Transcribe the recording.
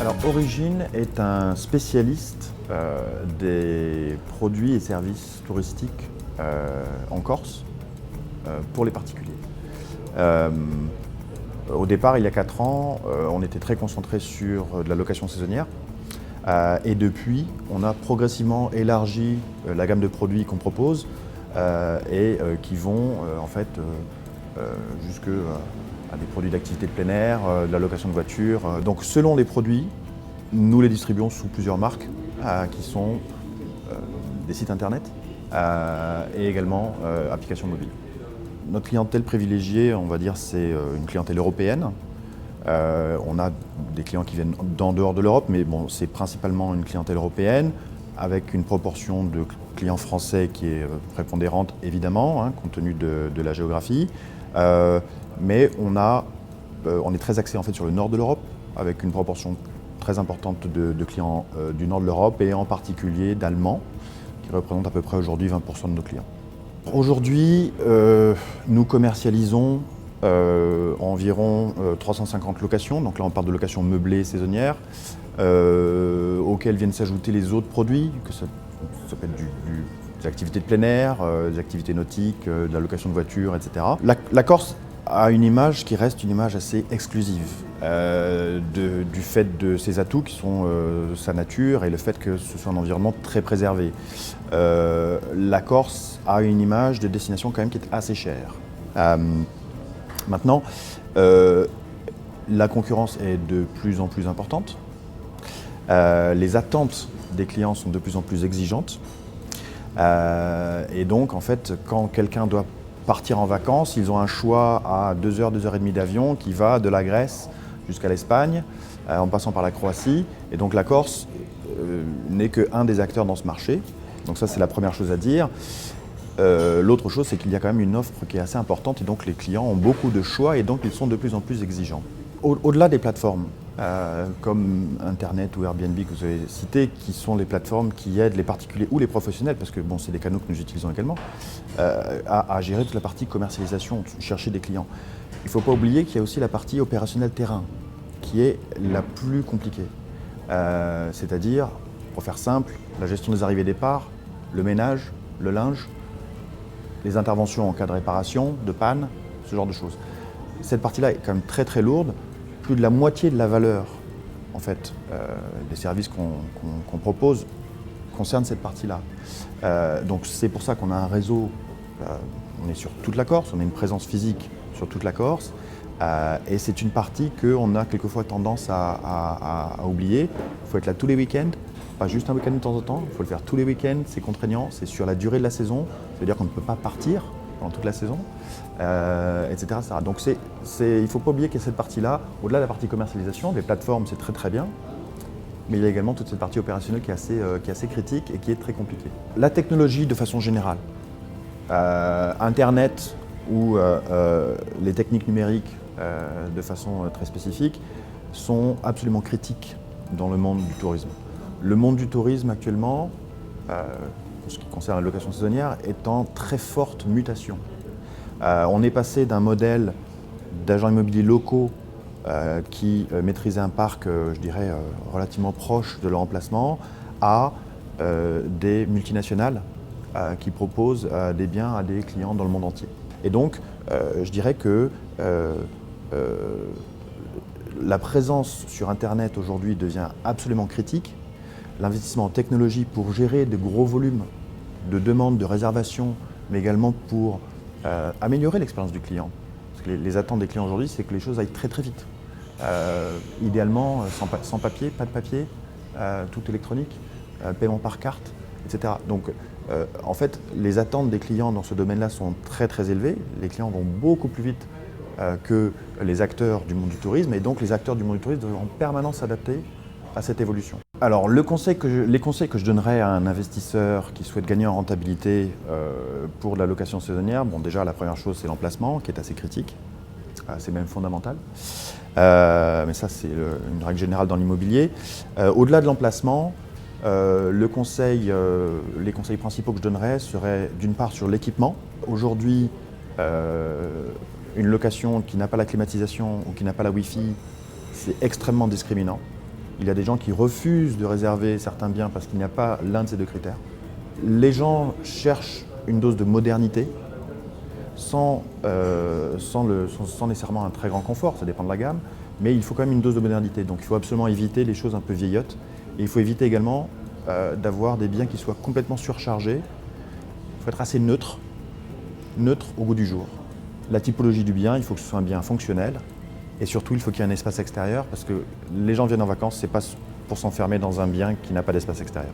Alors, Origine est un spécialiste des produits et services touristiques en Corse pour les particuliers. Au départ, il y a 4 ans, on était très concentré sur de la location saisonnière. Et depuis, on a progressivement élargi la gamme de produits qu'on propose qui vont en fait jusque à des produits d'activité de plein air, de la location de voitures. Donc selon les produits, nous les distribuons sous plusieurs marques qui sont des sites internet et également applications mobiles. Notre clientèle privilégiée, on va dire, c'est une clientèle européenne. On a des clients qui viennent d'en dehors de l'Europe, mais bon, c'est principalement une clientèle européenne, avec une proportion de clients français qui est prépondérante, évidemment, compte tenu de la géographie. Mais on est très axé en fait sur le nord de l'Europe, avec une proportion très importante de clients du nord de l'Europe, et en particulier d'Allemands, qui représentent à peu près aujourd'hui 20% de nos clients. Aujourd'hui, nous commercialisons environ 350 locations, donc là on parle de locations meublées saisonnières, auxquelles viennent s'ajouter les autres produits, que ça peut être des activités de plein air, des activités nautiques, de la location de voitures, etc. La Corse a une image qui reste une image assez exclusive, du fait de ses atouts qui sont sa nature et le fait que ce soit un environnement très préservé. La Corse a une image de destination quand même qui est assez chère. Maintenant, la concurrence est de plus en plus importante. Les attentes des clients sont de plus en plus exigeantes. Et donc, en fait, quand quelqu'un doit partir en vacances, ils ont un choix à 2 heures, 2 heures et demie d'avion qui va de la Grèce jusqu'à l'Espagne, en passant par la Croatie. Et donc la Corse n'est qu'un des acteurs dans ce marché. Donc ça, c'est la première chose à dire. L'autre chose, c'est qu'il y a quand même une offre qui est assez importante, et donc les clients ont beaucoup de choix, et donc ils sont de plus en plus exigeants. Au-delà des plateformes comme Internet ou Airbnb que vous avez cité, qui sont les plateformes qui aident les particuliers ou les professionnels, parce que bon, c'est des canaux que nous utilisons également, à gérer toute la partie commercialisation, chercher des clients. Il ne faut pas oublier qu'il y a aussi la partie opérationnelle terrain, qui est la plus compliquée. C'est-à-dire, pour faire simple, la gestion des arrivées et départs, le ménage, le linge, les interventions en cas de réparation, de panne, ce genre de choses. Cette partie-là est quand même très très lourde. Plus de la moitié de la valeur en fait, des services qu'on propose concerne cette partie-là. Donc c'est pour ça qu'on a un réseau, on est sur toute la Corse, on a une présence physique sur toute la Corse, et c'est une partie qu'on a quelquefois tendance à oublier. Il faut être là tous les week-ends, pas juste un week-end de temps en temps, il faut le faire tous les week-ends, c'est contraignant, c'est sur la durée de la saison, c'est-à-dire qu'on ne peut pas partir pendant toute la saison, etc., etc. Donc il ne faut pas oublier qu'il y a cette partie-là, au-delà de la partie commercialisation, les plateformes c'est très très bien, mais il y a également toute cette partie opérationnelle qui est assez critique et qui est très compliquée. La technologie de façon générale, Internet ou les techniques numériques de façon très spécifique sont absolument critiques dans le monde du tourisme. Le monde du tourisme actuellement, en ce qui concerne la location saisonnière, est en très forte mutation. On est passé d'un modèle d'agents immobiliers locaux qui maîtrisaient un parc, je dirais, relativement proche de leur emplacement, à des multinationales qui proposent des biens à des clients dans le monde entier. Et donc, je dirais que la présence sur Internet aujourd'hui devient absolument critique. L'investissement en technologie pour gérer de gros volumes de demandes, de réservations, mais également pour améliorer l'expérience du client. Parce que les attentes des clients aujourd'hui, c'est que les choses aillent très très vite. Idéalement, sans papier, pas de papier, tout électronique, paiement par carte, etc. Donc, en fait, les attentes des clients dans ce domaine-là sont très très élevées. Les clients vont beaucoup plus vite que les acteurs du monde du tourisme, et donc les acteurs du monde du tourisme doivent en permanence s'adapter à cette évolution. Alors, les conseils que je donnerais à un investisseur qui souhaite gagner en rentabilité pour la location saisonnière, bon, déjà la première chose c'est l'emplacement qui est assez critique, c'est même fondamental, mais ça c'est une règle générale dans l'immobilier. Au-delà de l'emplacement, les conseils principaux que je donnerais seraient d'une part sur l'équipement. Aujourd'hui, une location qui n'a pas la climatisation ou qui n'a pas la Wi-Fi, c'est extrêmement discriminant. Il y a des gens qui refusent de réserver certains biens parce qu'il n'y a pas l'un de ces deux critères. Les gens cherchent une dose de modernité sans nécessairement un très grand confort, ça dépend de la gamme, mais il faut quand même une dose de modernité. Donc il faut absolument éviter les choses un peu vieillottes. Et il faut éviter également d'avoir des biens qui soient complètement surchargés. Il faut être assez neutre au goût du jour. La typologie du bien, il faut que ce soit un bien fonctionnel. Et surtout, il faut qu'il y ait un espace extérieur parce que les gens viennent en vacances, ce n'est pas pour s'enfermer dans un bien qui n'a pas d'espace extérieur.